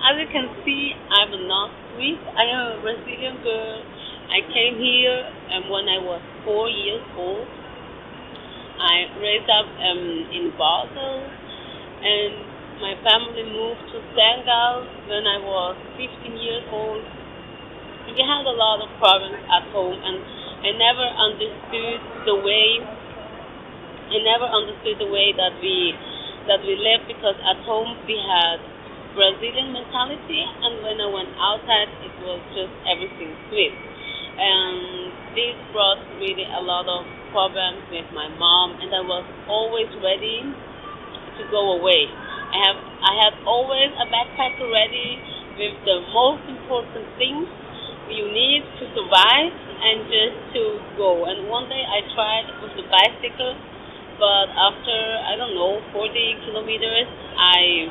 As you can see, I'm not Swiss. I am a Brazilian girl. I came here when I was 4 years old. I raised up in Basel, and my family moved to Senegal when I was 15 years old. We had a lot of problems at home, and I never understood the way I never understood the way that we lived, because at home we had Brazilian mentality, and when I went outside, it was just everything Swiss. And this brought really a lot of problems with my mom, and I was always ready to go away. I had always a backpack ready with the most important things you need to survive and just to go. And one day I tried with the bicycle, but after I don't know 40 kilometers, I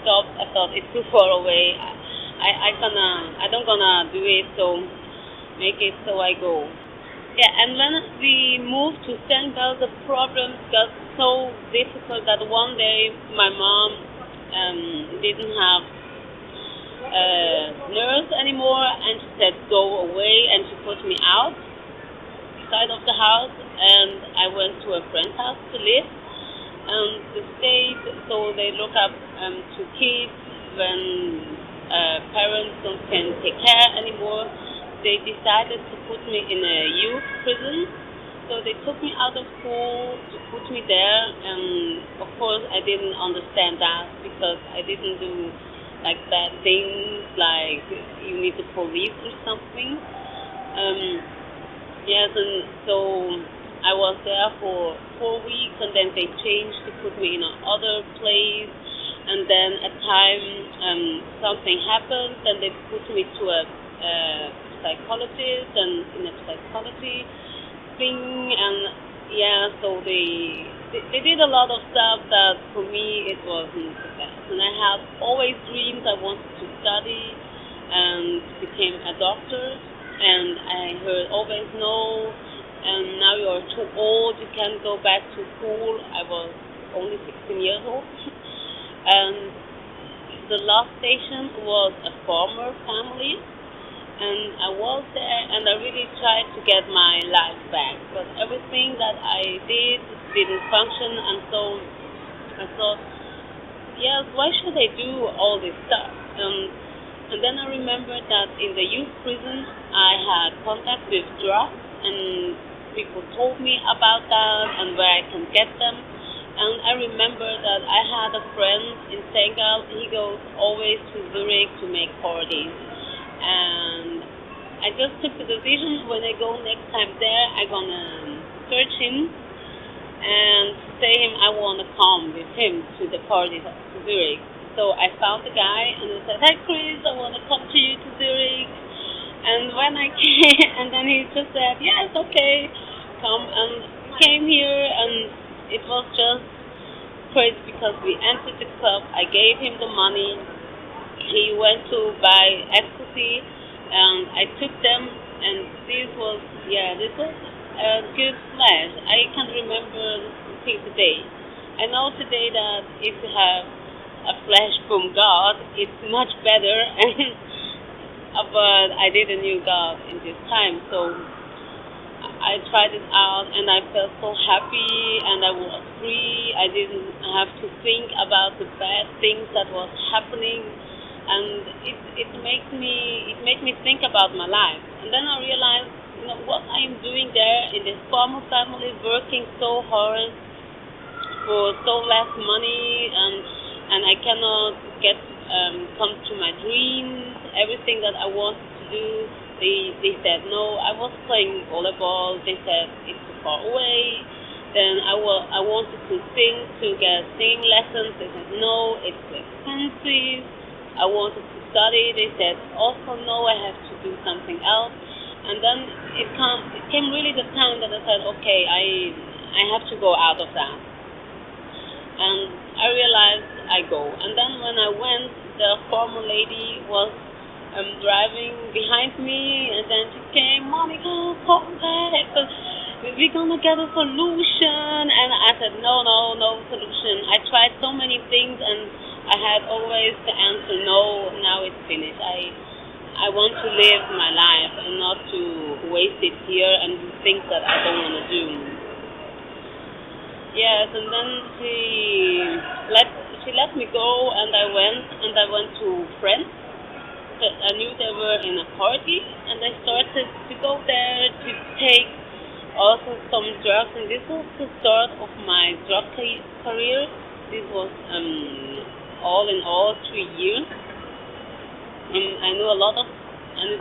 stopped. I thought it's too far away. I don't gonna do it. So make it so I go. Yeah, and when we moved to Senegal, the problems got so difficult that one day my mom didn't have nurse anymore, and she said go away, and she put me outside of the house, and I went to a friend's house to live. The state, so they look up to kids when parents don't can take care anymore. They decided to put me in a youth prison. So they took me out of school to put me there, and of course I didn't understand that, because I didn't do like bad things, like you need the police or something. Yes, and so I was there for 4 weeks, and then they changed to put me in another place. And then at time something happened, and they put me to a psychologist, and in a psychology thing, and yeah, so they did a lot of stuff that for me it wasn't the best. And I had always dreamed I wanted to study and became a doctor, and I heard always no, and now you're too old, you can't go back to school. I was only 16 years old. And the last station was a farmer family, and I was there, and I really tried to get my life back, but everything that I did didn't function. And so I thought, yes, why should I do all this stuff? And then I remembered that in the youth prison I had contact with drugs, and people told me about that and where I can get them. And I remember that I had a friend in Senegal. He goes always to Zurich to make parties, and I just took the decision, when I go next time there, I'm gonna search him and say him I wanna come with him to the parties to Zurich. So I found the guy, and I said, "Hey Chris, I wanna come to you to Zurich." And when I came, and then he just said, "Yes, okay, come." And came here, and it was just crazy, because we entered the club. I gave him the money. He went to buy ecstasy, and I took them. And this was a good flash. I can remember till today. I know today that if you have a flash from God, it's much better. But I didn't know God in this time, so I tried it out, and I felt so happy, and I was free. I didn't have to think about the bad things that was happening, and it made me think about my life. And then I realized, what I am doing there in this farmer family, working so hard for so less money, and I cannot get come to my dreams, everything that I wanted to do. They said no. I was playing volleyball. They said it's too far away. Then I wanted to sing, to get singing lessons. They said no, it's too expensive. I wanted to study. They said also no, I have to do something else. And then it came really the time that I said, okay, I have to go out of that. And I realized I go. And then when I went, the former lady was driving behind me, and then she came, "Monica, come back, we're gonna get a solution." And I said, no, no solution. I tried so many things, and I had always the answer, no, now it's finished. I want to live my life and not to waste it here and do things that I don't want to do. Yes, and then let she let me go, and I went to friends. I knew they were in a party, and I started to go there to take also some drugs, and this was the start of my drug career. This was all in all 3 years. I knew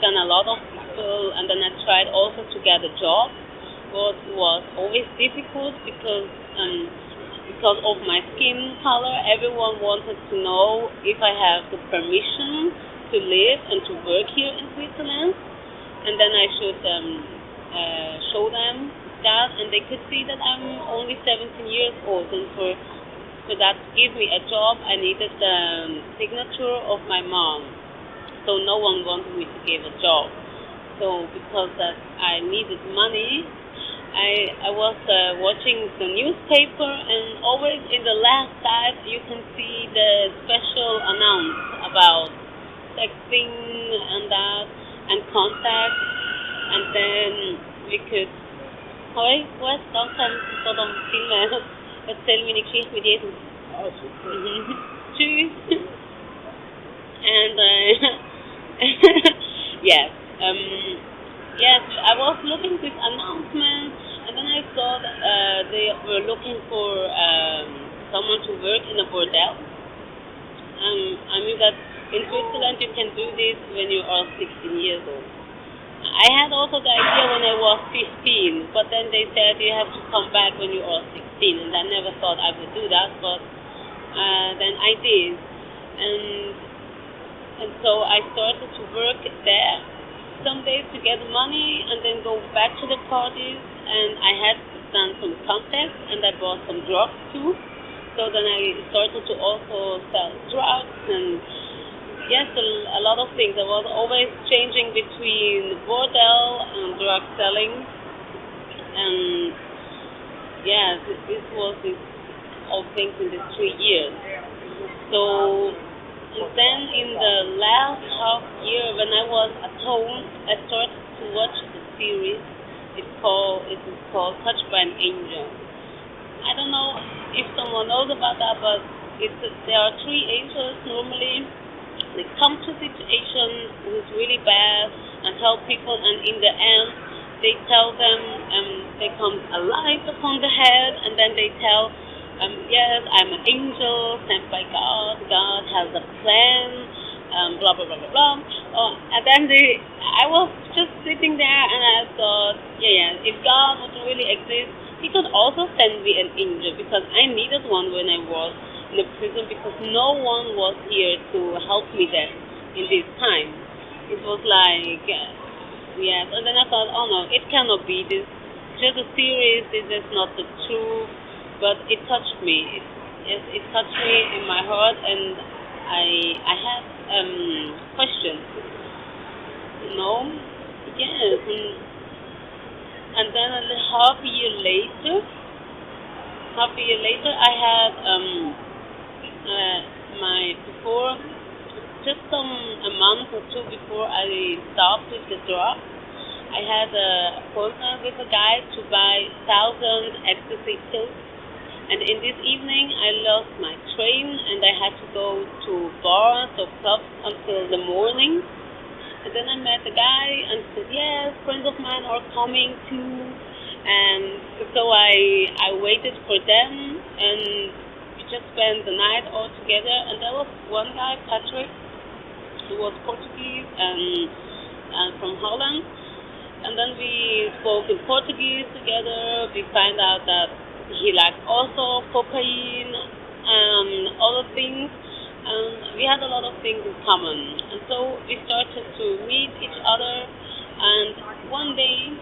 then a lot of people, and then I tried also to get a job, but it was always difficult because of my skin color. Everyone wanted to know if I have the permission to live and to work here in Switzerland, and then I should show them that, and they could see that I'm only 17 years old, and for that to give me a job, I needed the signature of my mom. So no one wanted me to give a job. So because that I needed money, I was watching the newspaper, and always in the last side you can see the special announce about texting and that and contact, and then we could. Hoi, was danke, tot om filmen. Erzähl meine Geschichte mit jedem. Super. Tschüss. And yes, yes, I was looking this announcement, and then I saw that they were looking for someone to work in a bordel. I knew that in Switzerland you can do this when you are 16 years old. I had also the idea when I was 15, but then they said you have to come back when you are 16, and I never thought I would do that, but then I did, and so I started to work there some days to get money, and then go back to the parties, and I had done some contacts, and I bought some drugs too, so then I started to also sell drugs, and yes, a lot of things. I was always changing between bordel and drug selling, and yeah, this was all things in the 3 years. So, and then in the last half year, when I was at home, I started to watch the series. It is called Touched by an Angel. I don't know if someone knows about that, but there are three angels normally. They come to a situation who's really bad and help people, and in the end, they tell them they come alive upon the head, and then they tell, yes, I'm an angel sent by God. God has a plan, blah blah blah blah blah. And then I was just sitting there, and I thought, yeah, if God would really exist, He could also send me an angel, because I needed one when I was in the prison, because no one was here to help me there in this time. It was like, yes, and then I thought, oh no, it cannot be this. Just a series. This is not the truth, but it touched me. It touched me in my heart, and I had questions. Yes, and then half a year later, I had before, just a month or two before I stopped with the drug, I had an appointment with a guy to buy 1,000 ecstasy pills. And in this evening, I lost my train, and I had to go to bars or clubs until the morning. And then I met a guy and said, yes, friends of mine are coming too. And so I waited for them, and we just spent the night all together. And there was one guy, Patrick, who was Portuguese and from Holland. And then we spoke in Portuguese together. We found out that he liked also cocaine and other things. And we had a lot of things in common. And so we started to meet each other. And one day,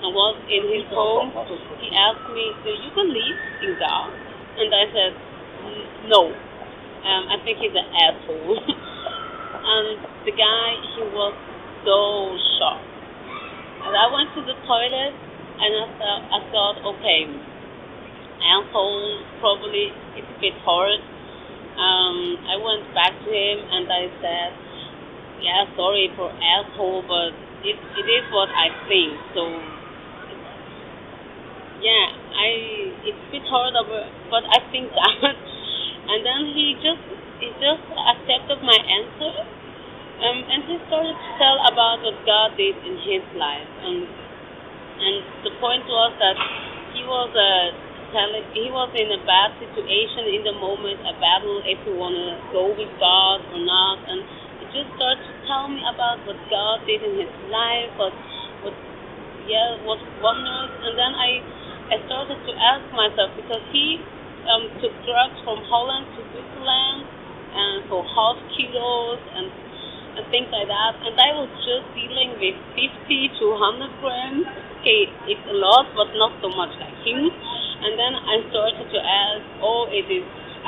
I was in his home. He asked me, do you believe in God? And I said, no. I think he's an asshole. And the guy, he was so shocked. And I went to the toilet, and I thought, okay, alcohol probably it's a bit hard. I went back to him and I said, yeah, sorry for asshole, but it is what I think. So yeah, it's a bit horrible, but I think that. And then he just accepted my answer, and he started to tell about what God did in his life, and the point was that he was he was in a bad situation in the moment, a battle if he wanna go with God or not, and he just started to tell me about what God did in his life, what what wonders, and then I started to ask myself because he took drugs from Holland to Switzerland and for half kilos and things like that. And I was just dealing with 50 to 100 grams. Okay, it's a lot, but not so much like him. And then I started to ask, oh,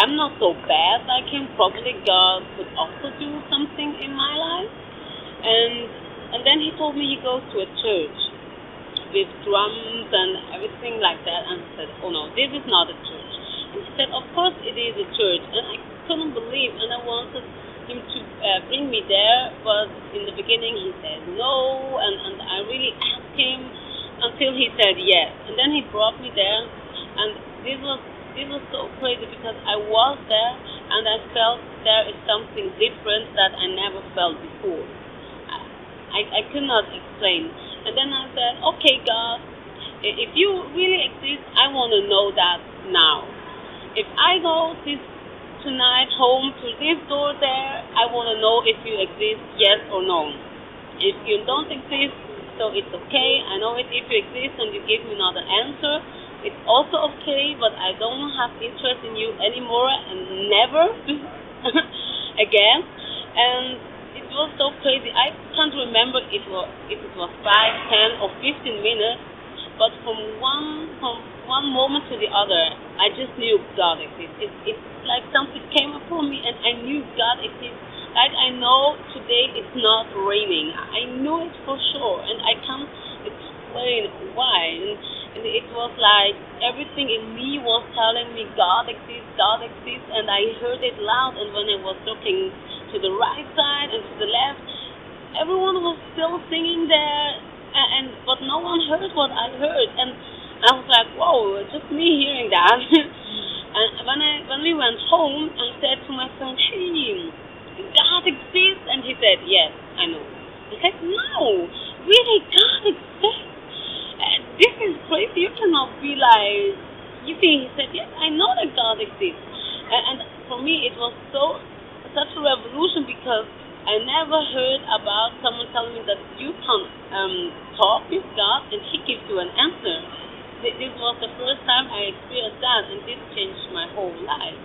I'm not so bad like him. Probably God could also do something in my life. And then he told me he goes to a church with drums and everything like that. And I said, oh no, this is not a church. And he said, of course it is a church. And I couldn't believe, and I wanted him to bring me there, but in the beginning he said no, and I really asked him until he said yes. And then he brought me there, and this was so crazy because I was there and I felt there is something different that I never felt before. I could not explain. And then I said, okay, God, if you really exist, I want to know that now. If I go tonight home to this door there, I want to know if you exist, yes or no. If you don't exist, so it's okay. I know it. If you exist and you give me another answer, it's also okay, but I don't have interest in you anymore and never again. And it was so crazy. I can't remember if it was 5, 10 or 15 minutes, but from one moment to the other, I just knew God exists. It's like something came upon me and I knew God exists. Like I know today it's not raining. I knew it for sure and I can't explain why. And it was like everything in me was telling me God exists, and I heard it loud. And when I was looking to the right side and to the left, everyone was still singing there, but no one heard what I heard. And I was like, whoa, just me hearing that. And when we went home, I said to my son, hey, God exists? And he said, yes, I know. I said, no, really, God exists? This is crazy. You cannot be like, you see, he said, yes, I know that God exists. And for me, it was such a revolution because I never heard about someone telling me that you can talk with God and he gives you an answer. This was the first time I experienced that, and this changed my whole life.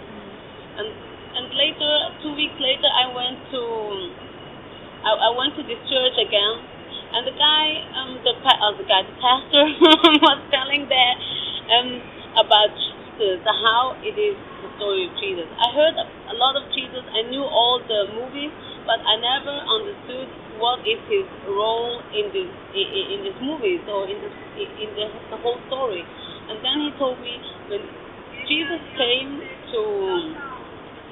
And later, 2 weeks later, I went to this church again, and the pastor was telling there about Jesus, how it is the story of Jesus. I heard a lot of Jesus. I knew all the movies, but I never understood what is his role in this movie, so in the whole story. And then he told me when Jesus came to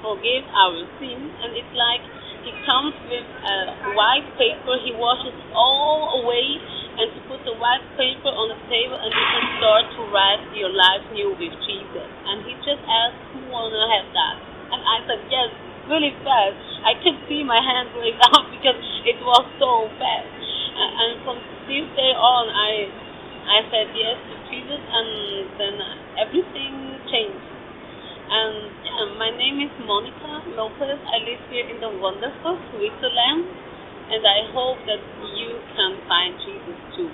forgive our sins, and it's like he comes with a white paper, he washes all away, and to put the white paper on the table, and you can start to write your life new with Jesus. And he just asked, who wanna have that? And I said, yes, really fast. I could see my hand going out because it was so fast. And from this day on, I said yes to Jesus, and then everything changed. And yeah, my name is Monica Lopez. I live here in the wonderful Switzerland, and I hope that you can find Jesus too.